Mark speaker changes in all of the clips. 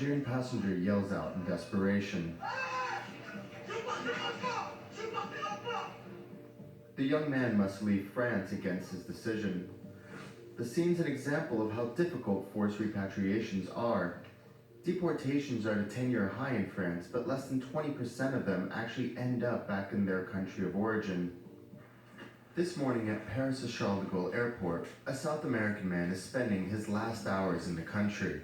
Speaker 1: Algerian passenger yells out in desperation. The young man must leave France against his decision. The scene's an example of how difficult forced repatriations are. Deportations are at a 10-year high in France, but less than 20% of them actually end up back in their country of origin. This morning at Paris' Charles de Gaulle Airport, a South American man is spending his last hours in the country.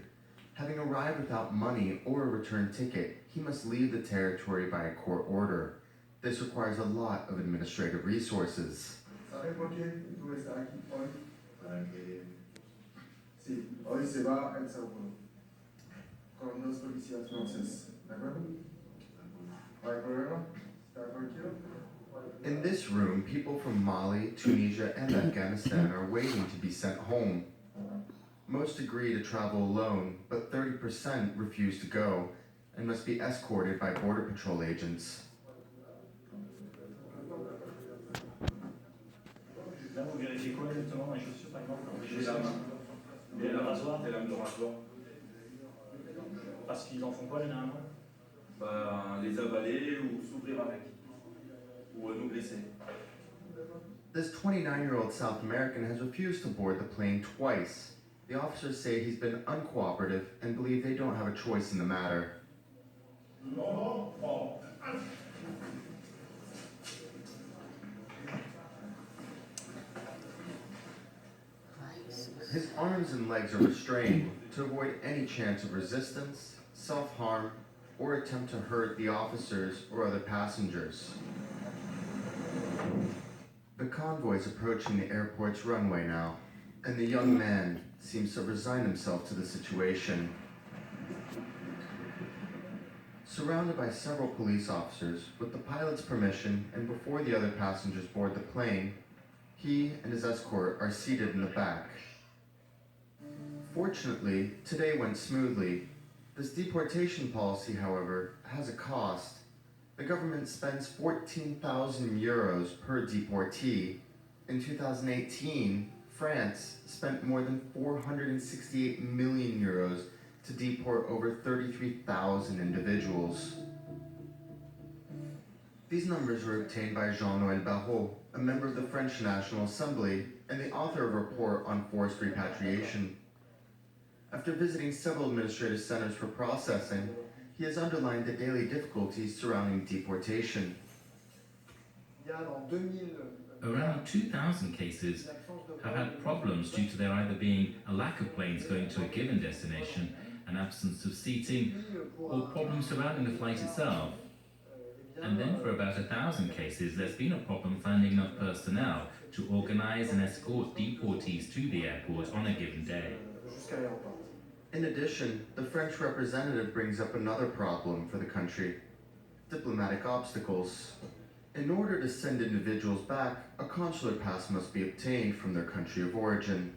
Speaker 1: Having arrived without money or a return ticket, he must leave the territory by a court order. This requires a lot of administrative resources. In this room, people from Mali, Tunisia, and Afghanistan are waiting to be sent home. Most agree to travel alone, but 30% refuse to go and must be escorted by Border Patrol agents.
Speaker 2: Là, vous vérifiez quoi exactement dans les chaussures, par exemple, quand vous les rasoirs.
Speaker 3: Des lames de rasoir.
Speaker 2: Parce qu'ils en font quoi généralement?
Speaker 3: Les avaler ou s'ouvrir avec. Ou nous glisser.
Speaker 1: This 29-year-old South American has refused to board the plane twice. The officers say he's been uncooperative and believe they don't have a choice in the matter. His arms and legs are restrained to avoid any chance of resistance, self-harm, or attempt to hurt the officers or other passengers. The convoy is approaching the airport's runway now, and the young man seems to resign himself to the situation. Surrounded by several police officers, with the pilot's permission and before the other passengers board the plane, he and his escort are seated in the back. Fortunately, today went smoothly. This deportation policy, however, has a cost. The government spends 14,000 euros per deportee. In 2018, France spent more than 468 million euros to deport over 33,000 individuals. These numbers were obtained by Jean-Noël Barrot, a member of the French National Assembly and the author of a report on forced repatriation. After visiting several administrative centers for processing, he has underlined the daily difficulties surrounding deportation.
Speaker 4: Around 2,000 cases have had problems due to there either being a lack of planes going to a given destination, an absence of seating, or problems surrounding the flight itself. And then for about 1,000 cases, there's been a problem finding enough personnel to organize and escort deportees to the airport on a given day.
Speaker 1: In addition, the French representative brings up another problem for the country: diplomatic obstacles. In order to send individuals back, a consular pass must be obtained from their country of origin.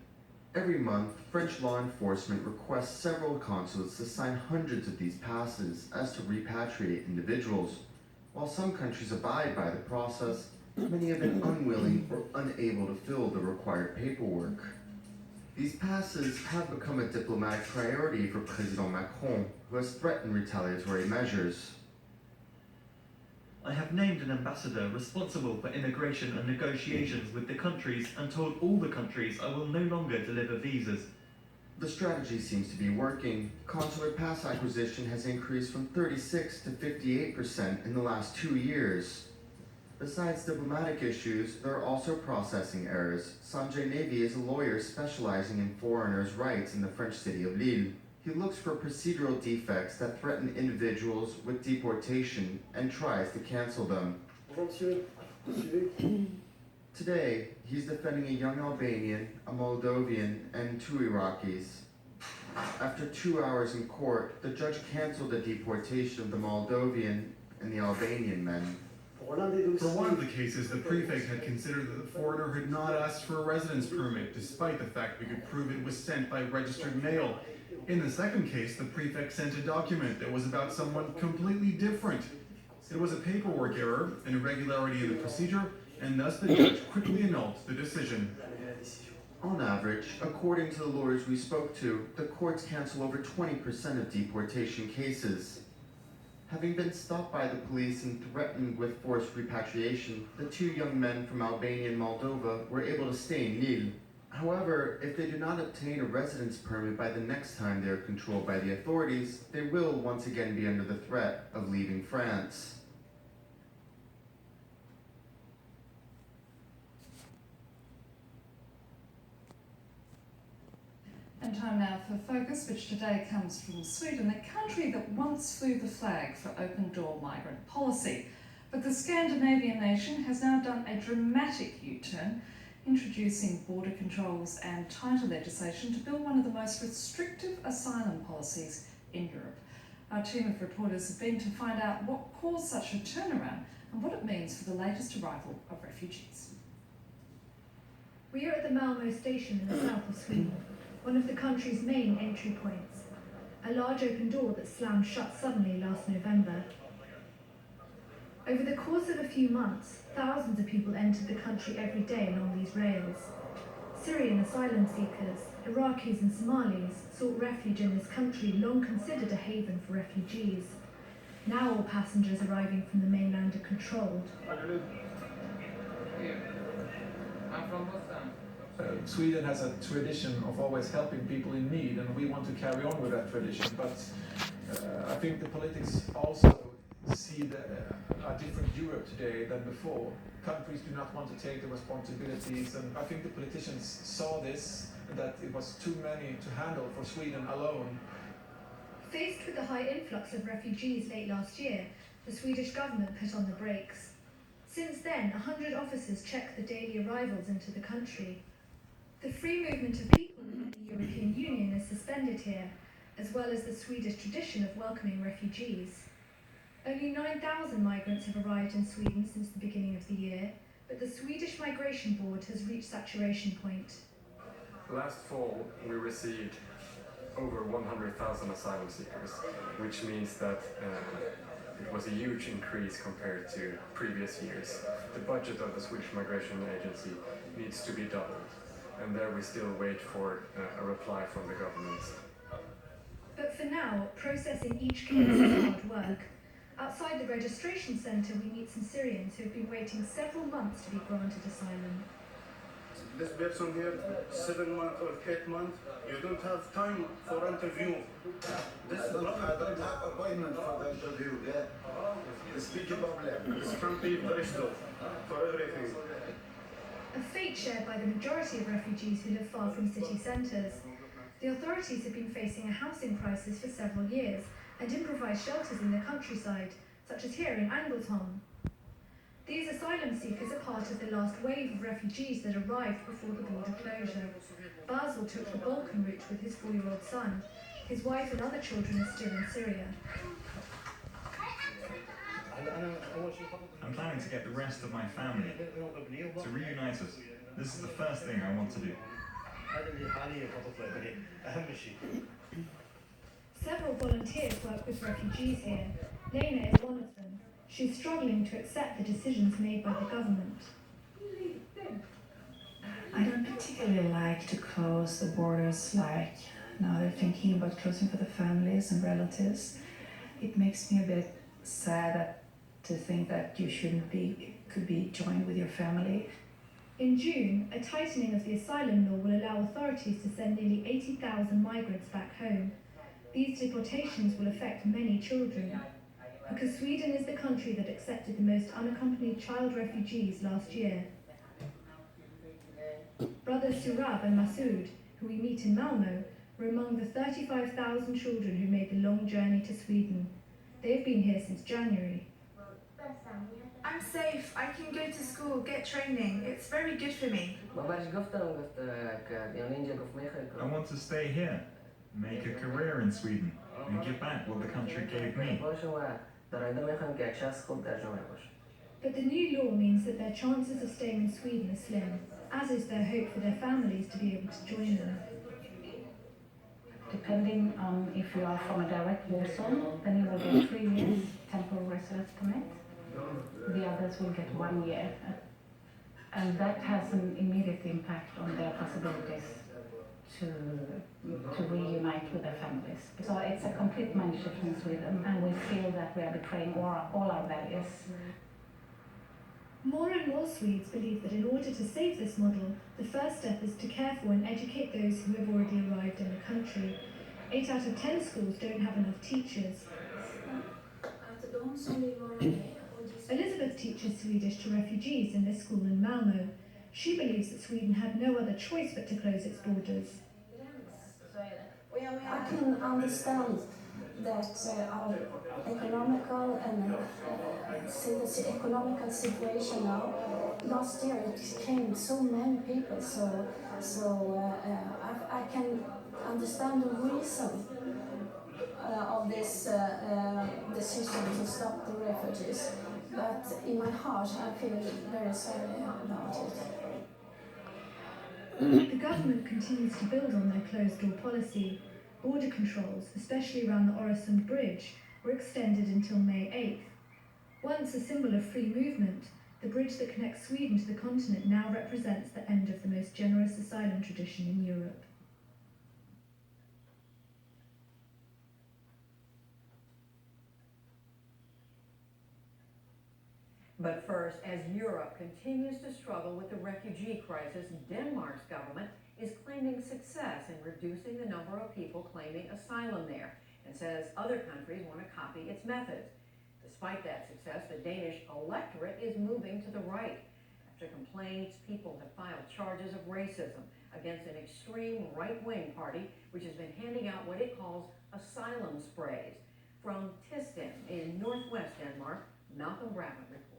Speaker 1: Every month, French law enforcement requests several consulates to sign hundreds of these passes as to repatriate individuals. While some countries abide by the process, many have been unwilling or unable to fill the required paperwork. These passes have become a diplomatic priority for President Macron, who has threatened retaliatory measures.
Speaker 5: I have named an ambassador responsible for immigration and negotiations with the countries and told all the countries I will no longer deliver visas.
Speaker 1: The strategy seems to be working. Consular pass acquisition has increased from 36 to 58% in the last 2 years. Besides diplomatic issues, there are also processing errors. Sanjay Navy is a lawyer specializing in foreigners' rights in the French city of Lille. He looks for procedural defects that threaten individuals with deportation and tries to cancel them. Today, he's defending a young Albanian, a Moldovan, and 2 Iraqis. After 2 hours in court, the judge canceled the deportation of the Moldovan and the Albanian men.
Speaker 6: For one of the cases, the prefect had considered that the foreigner had not asked for a residence permit, despite the fact we could prove it was sent by registered mail. In the second case, the prefect sent a document that was about someone completely different. It was a paperwork error, an irregularity in the procedure, and thus the judge quickly annulled the decision.
Speaker 1: On average, according to the lawyers we spoke to, the courts cancel over 20% of deportation cases. Having been stopped by the police and threatened with forced repatriation, the two young men from Albania and Moldova were able to stay in Lille. However, if they do not obtain a residence permit by the next time they are controlled by the authorities, they will once again be under the threat of leaving France.
Speaker 7: And time now for Focus, which today comes from Sweden, a country that once flew the flag for open-door migrant policy. But the Scandinavian nation has now done a dramatic U-turn, introducing border controls and tighter legislation to build one of the most restrictive asylum policies in Europe. Our team of reporters have been to find out what caused such a turnaround and what it means for the latest arrival of refugees.
Speaker 8: We are at the Malmo station in the south of Sweden, one of the country's main entry points. A large open door that slammed shut suddenly last November. Over the course of a few months, thousands of people entered the country every day along these rails. Syrian asylum seekers, Iraqis and Somalis sought refuge in this country long considered a haven for refugees. Now all passengers arriving from the mainland are controlled.
Speaker 9: I'm from Boston. Sweden has a tradition of always helping people in need, and we want to carry on with that tradition. But I think the politics also see a different Europe today than before. Countries do not want to take the responsibilities, and I think the politicians saw this, that it was too many to handle for Sweden alone.
Speaker 8: Faced with the high influx of refugees late last year, the Swedish government put on the brakes. Since then, 100 officers check the daily arrivals into the country. The free movement of people in the European Union is suspended here, as well as the Swedish tradition of welcoming refugees. Only 9,000 migrants have arrived in Sweden since the beginning of the year, but the Swedish Migration Board has reached saturation point.
Speaker 10: Last fall, we received over 100,000 asylum seekers, which means that it was a huge increase compared to previous years. The budget of the Swedish Migration Agency needs to be doubled, and there we still wait for a reply from the government.
Speaker 8: But for now, processing each case is hard work. Outside the registration centre, we meet some Syrians who have been waiting several months to be granted asylum.
Speaker 11: This person here, 7 months or 8 months, you don't have time for interview. I don't have appointment for the interview. It's big problem. This can be very slow for everything.
Speaker 8: A fate shared by the majority of refugees who live far from city centres. The authorities have been facing a housing crisis for several years and improvised shelters in the countryside, such as here in Anglesholm. These asylum seekers are part of the last wave of refugees that arrived before the border closure. Basil took the Balkan route with his 4-year-old son. His wife and other children are still in Syria.
Speaker 5: I'm planning to get the rest of my family to reunite us. This is the first thing I want to do.
Speaker 8: Several volunteers work with refugees here. Lena is one of them. She's struggling to accept the decisions made by the government.
Speaker 12: I don't particularly like to close the borders like now they're thinking about closing for the families and relatives. It makes me a bit sad to think that you could be joined with your family.
Speaker 8: In June, a tightening of the asylum law will allow authorities to send nearly 80,000 migrants back home. These deportations will affect many children, because Sweden is the country that accepted the most unaccompanied child refugees last year. Brothers Surab and Masood, who we meet in Malmo, were among the 35,000 children who made the long journey to Sweden. They've been here since January.
Speaker 13: I'm safe, I can go to school, get training, it's very good for me.
Speaker 5: I want to stay here, make a career in Sweden, and give back what the country gave me.
Speaker 8: But the new law means that their chances of staying in Sweden are slim, as is their hope for their families to be able to join them.
Speaker 12: Depending on if you are from a direct war zone, then you will get 3 years temporary residence permit. The others will get 1 year. And that has an immediate impact on their possibilities to reunite with their families. So it's a complete mind shift in Sweden, and we feel that we are betraying all our values.
Speaker 8: More and more Swedes believe that in order to save this model, the first step is to care for and educate those who have already arrived in the country. 8 out of 10 schools don't have enough teachers. Elizabeth teaches Swedish to refugees in this school in Malmö. She believes that Sweden had no other choice but to close its borders.
Speaker 14: I can understand that our economical and the economical situation now. Last year it came so many people, so I can understand the reason of this decision to stop the refugees. But in my heart, I feel very sorry about it.
Speaker 8: The government continues to build on their closed-door policy. Border controls, especially around the Öresund Bridge, were extended until May 8th. Once a symbol of free movement, the bridge that connects Sweden to the continent now represents the end of the most generous asylum tradition in Europe.
Speaker 15: But first, as Europe continues to struggle with the refugee crisis, Denmark's government is claiming success in reducing the number of people claiming asylum there, and says other countries want to copy its methods. Despite that success, the Danish electorate is moving to the right. After complaints, people have filed charges of racism against an extreme right-wing party, which has been handing out what it calls asylum sprays. From Tisted in northwest Denmark, Malcolm Bradman reports.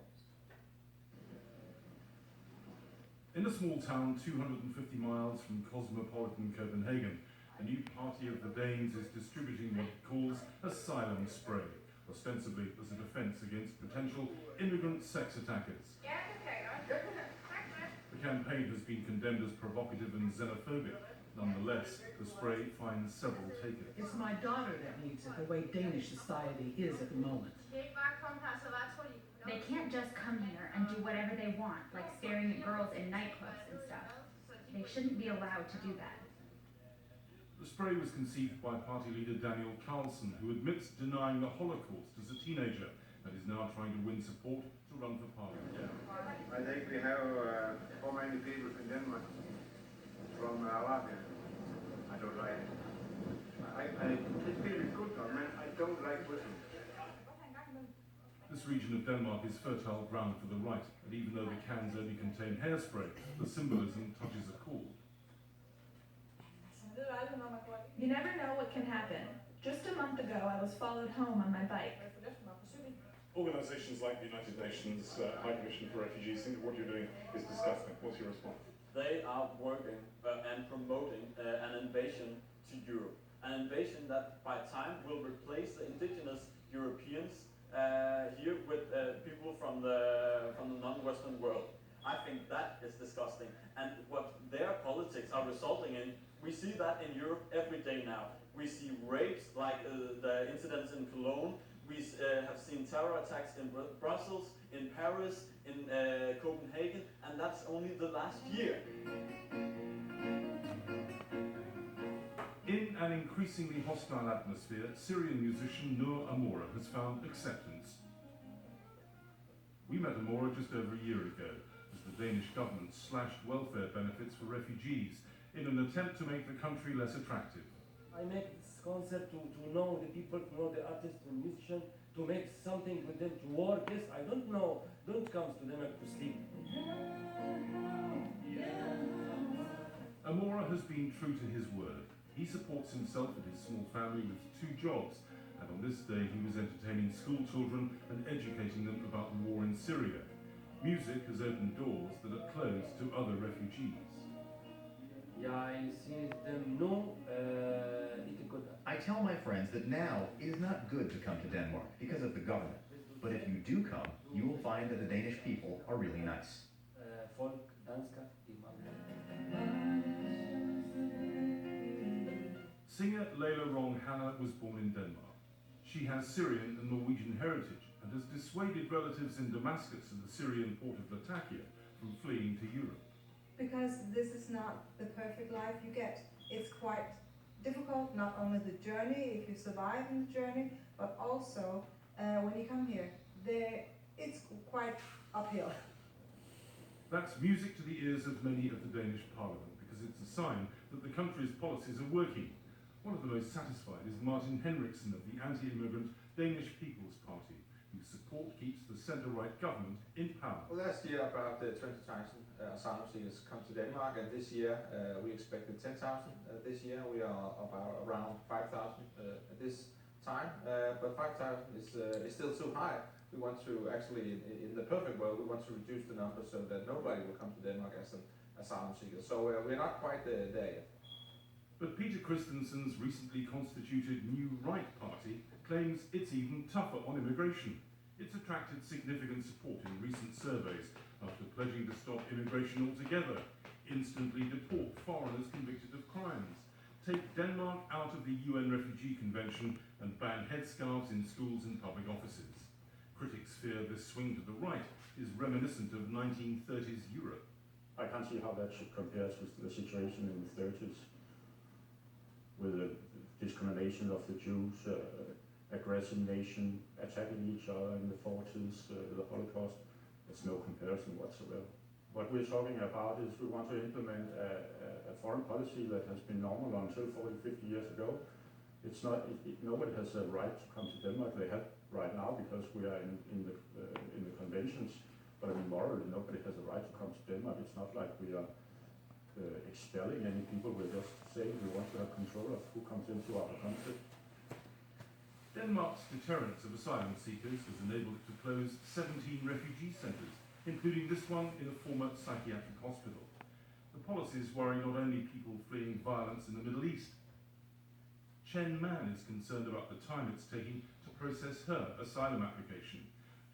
Speaker 16: In a small town 250 miles from cosmopolitan Copenhagen, a new party of the Danes is distributing what it calls asylum spray, ostensibly as a defence against potential immigrant sex attackers. The campaign has been condemned as provocative and xenophobic. Nonetheless, the spray finds several takers.
Speaker 17: It's my daughter that needs it, the way Danish society is at the moment.
Speaker 18: They can't just come here and do whatever they want, like staring at girls in nightclubs and stuff. They shouldn't be allowed to do that.
Speaker 16: The spray was conceived by party leader Daniel Carlsen, who admits denying the Holocaust as a teenager and is now trying to win support to run for parliament.
Speaker 11: I think we have how many people in Denmark from Latvia. I don't like it. It feels good, man. I don't like Britain.
Speaker 16: This region of Denmark is fertile ground for the right, and even though the cans only contain hairspray, the symbolism touches a chord.
Speaker 19: You never know what can happen. Just a month ago, I was followed home on my bike.
Speaker 20: Organisations like the United Nations High Commission for Refugees think that what you're doing is disgusting. What's your response?
Speaker 21: They are working and promoting an invasion to Europe. An invasion that by time will replace the indigenous Europeans here with people from the non-Western world. I think that is disgusting. And what their politics are resulting in, we see that in Europe every day now. We see rapes like the incidents in Cologne. We have seen terror attacks in Brussels, in Paris, in Copenhagen, and that's only the last year.
Speaker 16: In an increasingly hostile atmosphere, Syrian musician Nur Amora has found acceptance. We met Amora just over a year ago as the Danish government slashed welfare benefits for refugees in an attempt to make the country less attractive.
Speaker 22: I make this concept to know the people, to know the artist, the musician, to make something with them, to work. Yes, I don't know, don't come to them to sleep.
Speaker 16: Amora has been true to his word. He supports himself and his small family with 2 jobs, and on this day he was entertaining school children and educating them about the war in Syria. Music has opened doors that are closed to other refugees.
Speaker 23: I tell my friends that now is not good to come to Denmark because of the government. But if you do come, you will find that the Danish people are really nice.
Speaker 16: Singer Leila Rong Hanna was born in Denmark. She has Syrian and Norwegian heritage and has dissuaded relatives in Damascus and the Syrian port of Latakia from fleeing to Europe.
Speaker 2: Because this is not the perfect life you get. It's quite difficult, not only the journey, if you survive in the journey, but also when you come here, it's quite uphill.
Speaker 16: That's music to the ears of many of the Danish Parliament, because it's a sign that the country's policies are working. One of the most satisfied is Martin Henriksen of the anti-immigrant Danish People's Party, whose support keeps the centre-right government in power.
Speaker 3: Well, last year about 20,000 asylum seekers come to Denmark, and this year we expected 10,000. This year we are about around 5,000 at this time, but 5,000 is still too high. We want to actually, in the perfect world, we want to reduce the number so that nobody will come to Denmark as an asylum seeker. So we're not quite there yet.
Speaker 16: But Peter Christensen's recently constituted New Right Party claims it's even tougher on immigration. It's attracted significant support in recent surveys after pledging to stop immigration altogether, instantly deport foreigners convicted of crimes, take Denmark out of the UN Refugee Convention and ban headscarves in schools and public offices. Critics fear this swing to the right is reminiscent of 1930s Europe.
Speaker 4: I can't see how that should compare to the situation in the 30s, with the discrimination of the Jews, aggressive nation attacking each other in the 40s, the Holocaust. There's no comparison whatsoever. What we're talking about is we want to implement a foreign policy that has been normal until 40, 50 years ago. It's not, nobody has a right to come to Denmark. They have right now because we are in the conventions, but I mean morally nobody has a right to come to Denmark. It's not like we are expelling any people. We're just saying we want to have control of who comes into our country.
Speaker 16: Denmark's deterrence of asylum seekers has enabled it to close 17 refugee centres, including this one in a former psychiatric hospital. The policies worry not only people fleeing violence in the Middle East. Chen Man is concerned about the time it's taking to process her asylum application.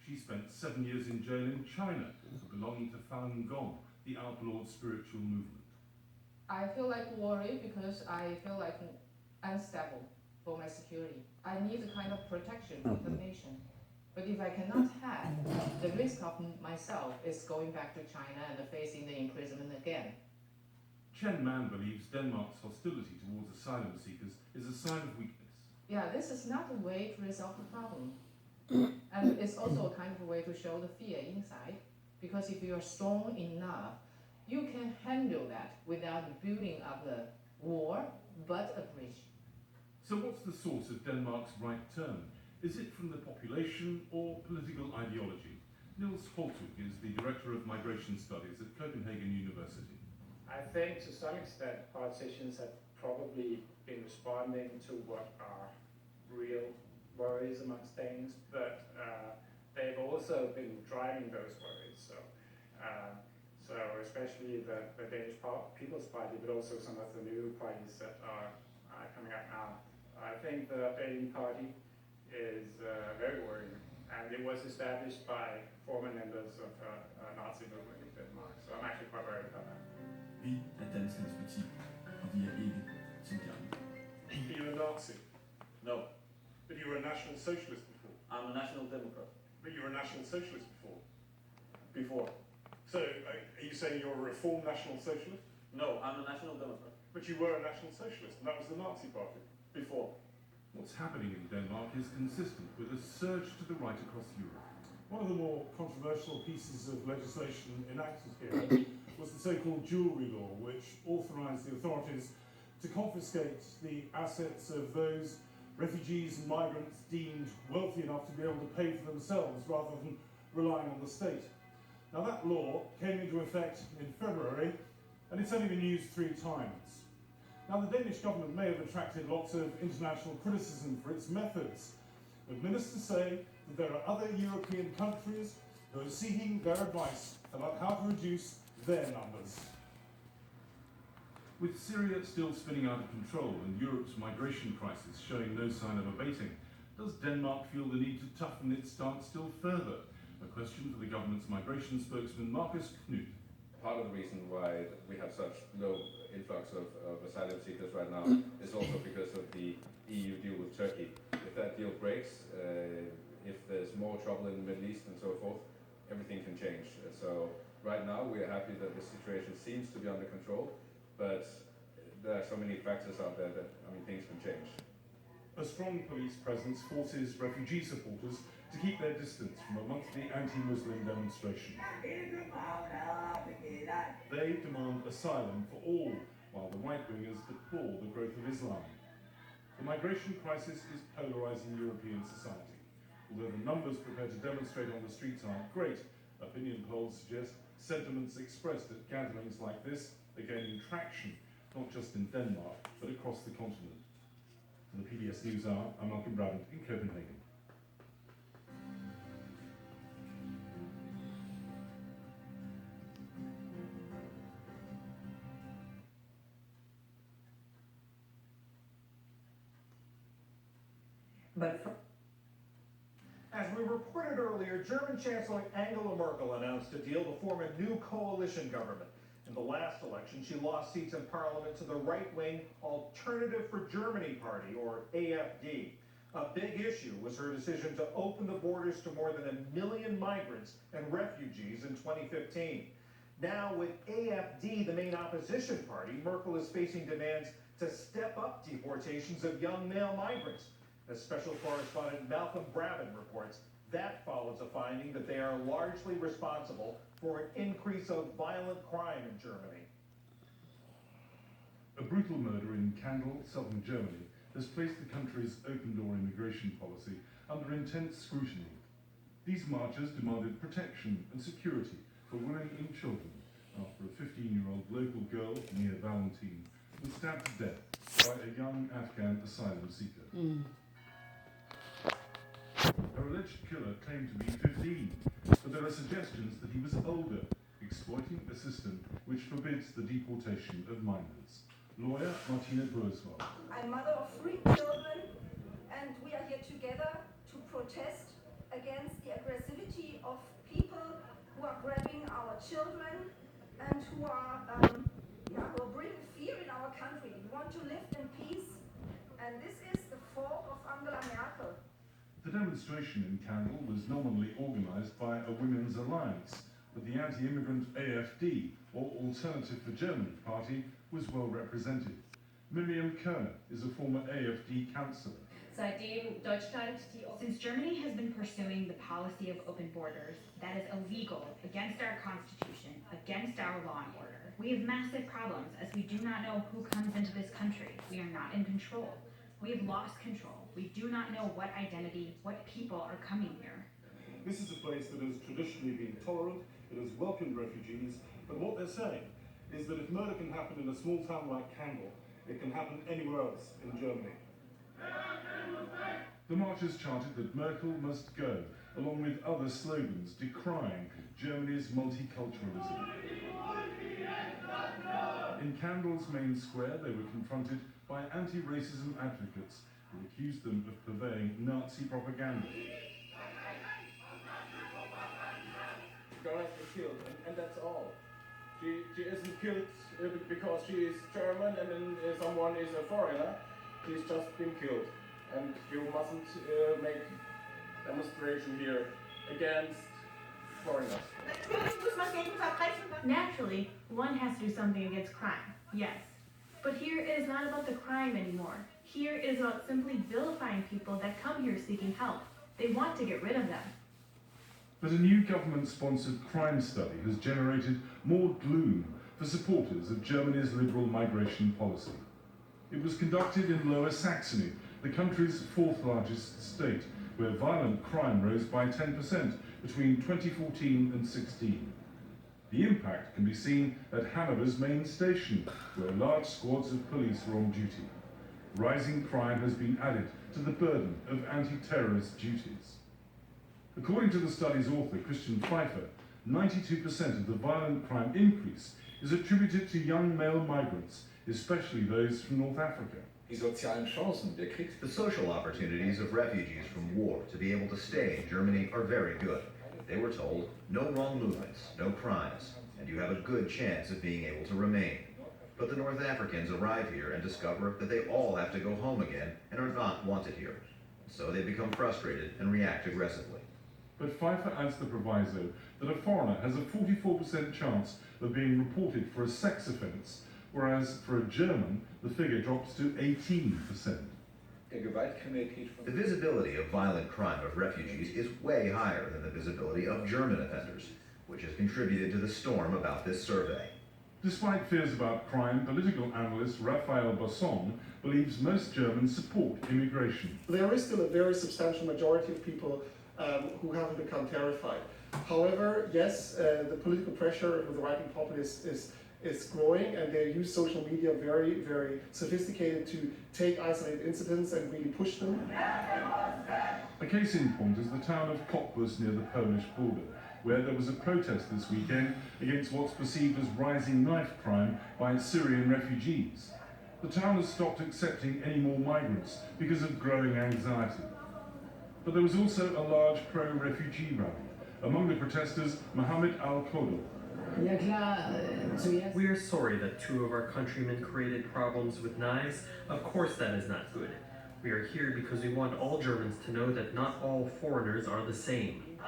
Speaker 16: She spent 7 years in jail in China for belonging to Falun Gong, the outlawed spiritual movement.
Speaker 24: I feel like worried because I feel like unstable for my security. I need a kind of protection from the nation. But if I cannot have, the risk of myself is going back to China and facing the imprisonment again.
Speaker 16: Chen Man believes Denmark's hostility towards asylum seekers is a sign of weakness.
Speaker 24: Yeah, this is not a way to resolve the problem. And it's also a kind of a way to show the fear inside. Because if you are strong enough, you can handle that without building up the war, but a bridge.
Speaker 16: So what's the source of Denmark's right turn? Is it from the population or political ideology? Niels Holtug is the Director of Migration Studies at Copenhagen University.
Speaker 25: I think to some extent politicians have probably been responding to what are real worries amongst Danes, but they've also been driving those worries. So especially the Danish People's Party, but also some of the new parties that are coming up now. I think the Danish Party is very worrying, and it was established by former members of Nazi movement in Denmark. So I'm actually quite worried about that.
Speaker 26: Vi er danskernes parti, og vi er ikke som de andre.
Speaker 20: Are you a Nazi?
Speaker 21: No.
Speaker 20: But you were a National Socialist before.
Speaker 21: I'm a National Democrat.
Speaker 20: But you were a National Socialist before.
Speaker 21: Before.
Speaker 20: So are you saying you're a reformed National Socialist?
Speaker 21: No, I'm a National Democrat.
Speaker 20: But you were a National Socialist, and that was the Nazi Party.
Speaker 21: Before.
Speaker 16: What's happening in Denmark is consistent with a surge to the right across Europe.
Speaker 27: One of the more controversial pieces of legislation enacted here was the so-called jewellery law, which authorised the authorities to confiscate the assets of those refugees and migrants deemed wealthy enough to be able to pay for themselves rather than relying on the state. Now that law came into effect in February, and it's only been used 3 times. Now the Danish government may have attracted lots of international criticism for its methods, but ministers say that there are other European countries who are seeking their advice about how to reduce their numbers.
Speaker 16: With Syria still spinning out of control and Europe's migration crisis showing no sign of abating, does Denmark feel the need to toughen its stance still further? A question for the government's migration spokesman Marcus Knuth.
Speaker 3: Part of the reason why we have such low influx of asylum seekers right now is also because of the EU deal with Turkey. If that deal breaks, if there's more trouble in the Middle East and so forth, everything can change. So
Speaker 1: Right now, we are happy that the situation seems to be under control, but there are so many factors out there that, things can change.
Speaker 16: A strong police presence forces refugee supporters to keep their distance from a monthly anti-Muslim demonstration. They demand asylum for all, while the right-wingers deplore the growth of Islam. The migration crisis is polarising European society. Although the numbers prepared to demonstrate on the streets aren't great, opinion polls suggest sentiments expressed at gatherings like this are gaining traction, not just in Denmark, but across the continent. For the PBS News Hour, I'm Malcolm Brabant in Copenhagen.
Speaker 5: As we reported earlier, German Chancellor Angela Merkel announced a deal to form a new coalition government. In the last election, she lost seats in parliament to the right-wing Alternative for Germany Party, or AFD. A big issue was her decision to open the borders to more than 1 million migrants and refugees in 2015. Now, with AFD the main opposition party, Merkel is facing demands to step up deportations of young male migrants. As special correspondent Malcolm Brabant reports, that follows a finding that they are largely responsible for an increase of violent crime in Germany.
Speaker 16: A brutal murder in Kandel, southern Germany, has placed the country's open-door immigration policy under intense scrutiny. These marchers demanded protection and security for women and children after a 15-year-old local girl, Mia Valentine, was stabbed to death by a young Afghan asylum seeker. Her alleged killer claimed to be 15, but there are suggestions that he was older, exploiting a system which forbids the deportation of minors. Lawyer Martina Burswald.
Speaker 6: I'm mother of 3 children, and we are here together to protest against the aggressivity of people who are grabbing our children and who are bringing fear in our country. We want to live in peace, and this is the fault of Angela Merkel.
Speaker 16: The demonstration in Kandel was nominally organised by a women's alliance, but the anti-immigrant AFD, or Alternative for Germany party, was well represented. Miriam Kerner is a former AFD councillor.
Speaker 18: Since Germany has been pursuing the policy of open borders that is illegal, against our constitution, against our law and order, we have massive problems as we do not know who comes into this country. We are not in control. We have lost control. We do not know what identity, what people are coming here.
Speaker 27: This is a place that has traditionally been tolerant, it has welcomed refugees, but what they're saying is that if murder can happen in a small town like Kandel, it can happen anywhere else in Germany.
Speaker 16: The marchers chanted that Merkel must go, along with other slogans decrying Germany's multiculturalism. In Kandel's main square, they were confronted by anti-racism advocates who accused them of purveying Nazi propaganda.
Speaker 7: Girl has been killed, and that's all. She isn't killed because she is German and then someone is a foreigner. She's just been killed. And you mustn't make demonstration here against foreigners.
Speaker 18: Naturally, one has to do something against crime, yes. But here it is not about the crime anymore. Here it is about simply vilifying people that come here seeking help. They want to get rid of them.
Speaker 16: But a new government-sponsored crime study has generated more gloom for supporters of Germany's liberal migration policy. It was conducted in Lower Saxony, the country's 4th largest state, where violent crime rose by 10% between 2014 and 16. The impact can be seen at Hanover's main station, where large squads of police were on duty. Rising crime has been added to the burden of anti-terrorist duties. According to the study's author, Christian Pfeiffer, 92% of the violent crime increase is attributed to young male migrants, especially those from North Africa.
Speaker 9: The social opportunities of refugees from war to be able to stay in Germany are very good. They were told, no wrong movements, no crimes, and you have a good chance of being able to remain. But the North Africans arrive here and discover that they all have to go home again and are not wanted here. So they become frustrated and react aggressively.
Speaker 16: But FIFA adds the proviso that a foreigner has a 44% chance of being reported for a sex offence, whereas for a German, the figure drops to 18%.
Speaker 9: The visibility of violent crime of refugees is way higher than the visibility of German offenders, which has contributed to the storm about this survey.
Speaker 16: Despite fears about crime, political analyst Raphael Basson believes most Germans support immigration.
Speaker 8: There is still a very substantial majority of people who haven't become terrified. However, yes, the political pressure of the right-wing populists is growing, and they use social media very, very sophisticated to take isolated incidents and really push them.
Speaker 16: A case in point is the town of Cottbus near the Polish border, where there was a protest this weekend against what's perceived as rising knife crime by Syrian refugees. The town has stopped accepting any more migrants because of growing anxiety. But there was also a large pro-refugee rally. Among the protesters, Mohammed Al-Kodor.
Speaker 10: We are sorry that 2 of our countrymen created problems with knives. Of course that is not good. We are here because we want all Germans to know that not all foreigners are the same.